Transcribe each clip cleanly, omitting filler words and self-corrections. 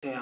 Ya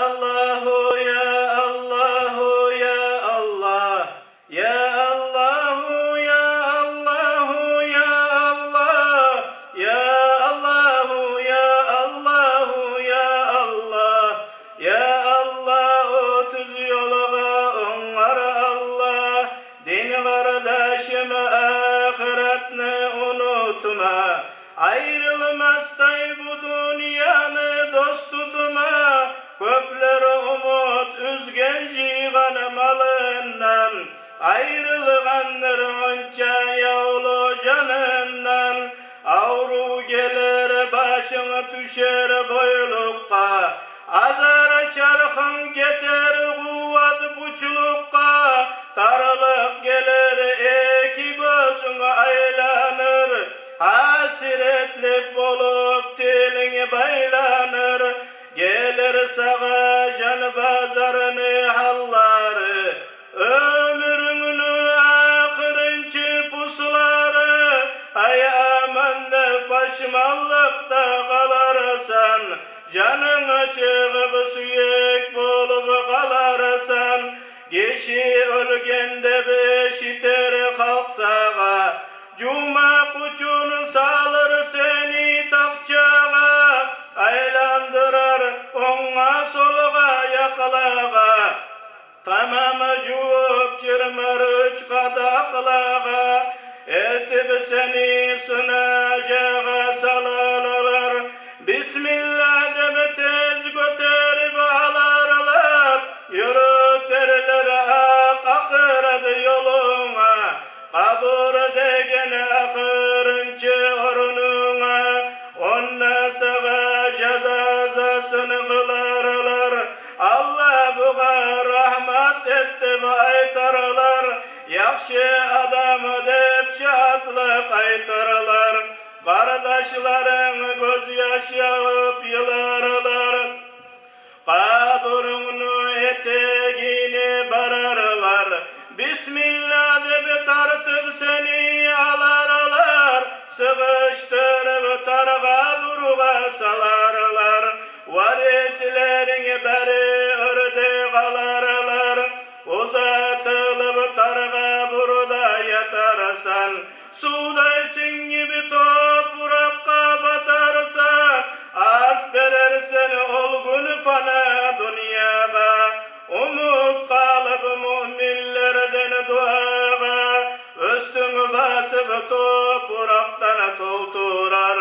Allahu ya Allahu ya Allah, ya Allahu ya Allahu ya Allah, ya Allahu ya Allahu ya Allah, ya Allah otuz yoluğa onlar Allah, din kardeşim ahiretini unutma, ayrılmazday bu dünyanı dost tutma, köpleri umut üzgen jiğan malından, ayrılganlar onca yavlu canından, avru gelir başına düşer boylukka, azar çarkın getir kuvvet buçlukka, tarılık gelir iki gözün aylanır, hasretlik bolup dilini baylanır, gelir sağa can bazarını halları, ömrünü akırınçı pusları, ay aman ne paşmallıkta kalarsan, canın çıkıp suyek bolup kalarsan, kişi ölgende beşiter kalksağa, cuma kuçunu salır seni takçağa, aylandırar ona soluğa yakalağa, tamamı juup çırmır üç kadaklığa, etip seni sınacağa salarlar, Bismillah deme tez göterip alarlar, yürüterler ak ahiret yoluna, kabur degen akırınçı ornuna, onna sağa cezasını kılarlar, Allah buğa rahmat etti aytarlar, yakşı adamı dep şatlık aytarlar, kardeşlerin göz yaş yağıp yılarlar, kaburunu eteğini bararlar, Bismillah de tartıp seni alarlar, sıkıştırıp targa buruğa salarlar, varislerin beri örde kalarlar, uzatılıp targa burada yatarsan, sudaysın gibi toprakka batarsan, art verirsen olgun fana dünyada, umut kalıp müminlerden duağa, üstünü basıp topraktan tolturar,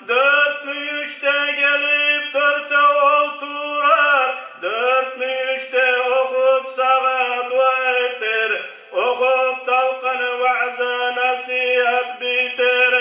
dört müşte gelip dörtte olturar, dört müşte okup sağa dua etir, okup talkını vaazı nasihat biter,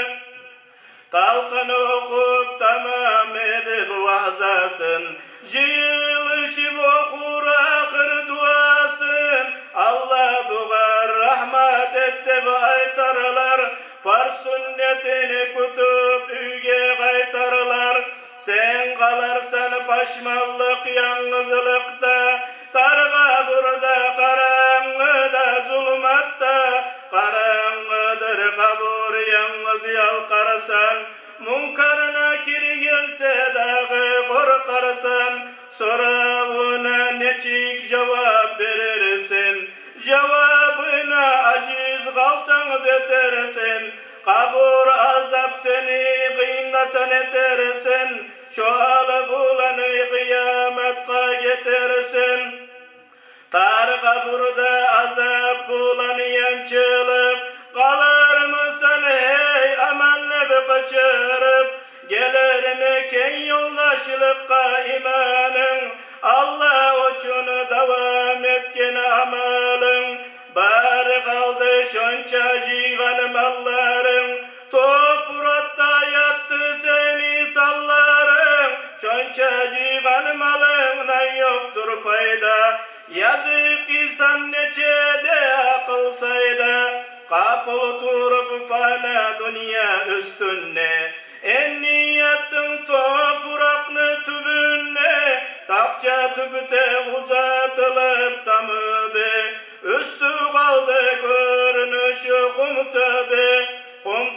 talkını okup tamam edip vaazasın, jıyılışıp okur ahir duasın, Allah buğa rahmat etti aytarlar, farz sünnetini kutup üyge kaytarlar, sen kalarsan paşmallık yalnızlıkta, targa burada karanlıda zulmatta, karanlıdır kabur yalnız yalkarsan, munkarına kir gelse dağı korkarsan, sorabına neçik cevap verirsin, cevabına aciz kalsan betersin, kabur azap seni kıynasan etersin, şu alıp ulanı kıyametka getirsin, tar kaburda azap ulanı yançılıp, kalır mısın hey amanla bir kaçırıp, gelir mi ken yoldaşlıkka imanın, Allah uçunu devam etken amalın, bari kaldı şonça civan malların, toprakta yattı seni salların, şonça civan malından yoktur fayda, yazık insan neçede akıl sayda, kapıl oturup fana dünya üstünne, en niyetin toprakını tübünne, takça tübüte uzatılıp tamı be, üstü kaldı görünüşü kum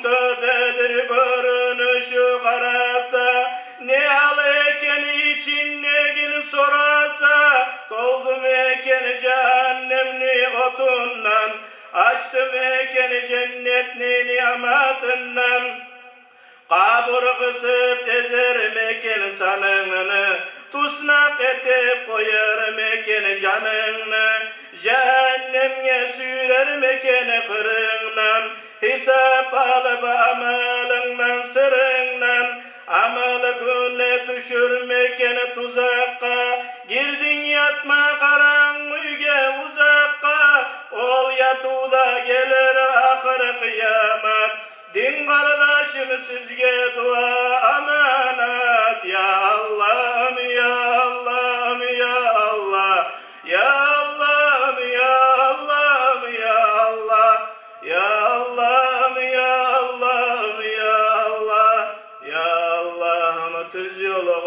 töbe bir görünüşü kara Boğdum eken cehennemni otundan, açtım eken cennetni nimetından. Kabur kısıp ezerim eken sanını, tusnak etip koyarım eken canını. Cehennemge sürerim eken kırından, hesap alıp amalından sırından. Amal günne düşürmeken tuzakka, girdin yatma karanlığa uzakka. Ol yatuda gelir ahir kıyamet. Din kardeşim sizge dua amanat. Ya Allah'ım ya Allah'ım ya Allah. Ya Allah'ım ya Allah'ım ya Allah. Ya Allah'ım ya Allah'ım ya Allah. Ya Allah'ım tüz yolu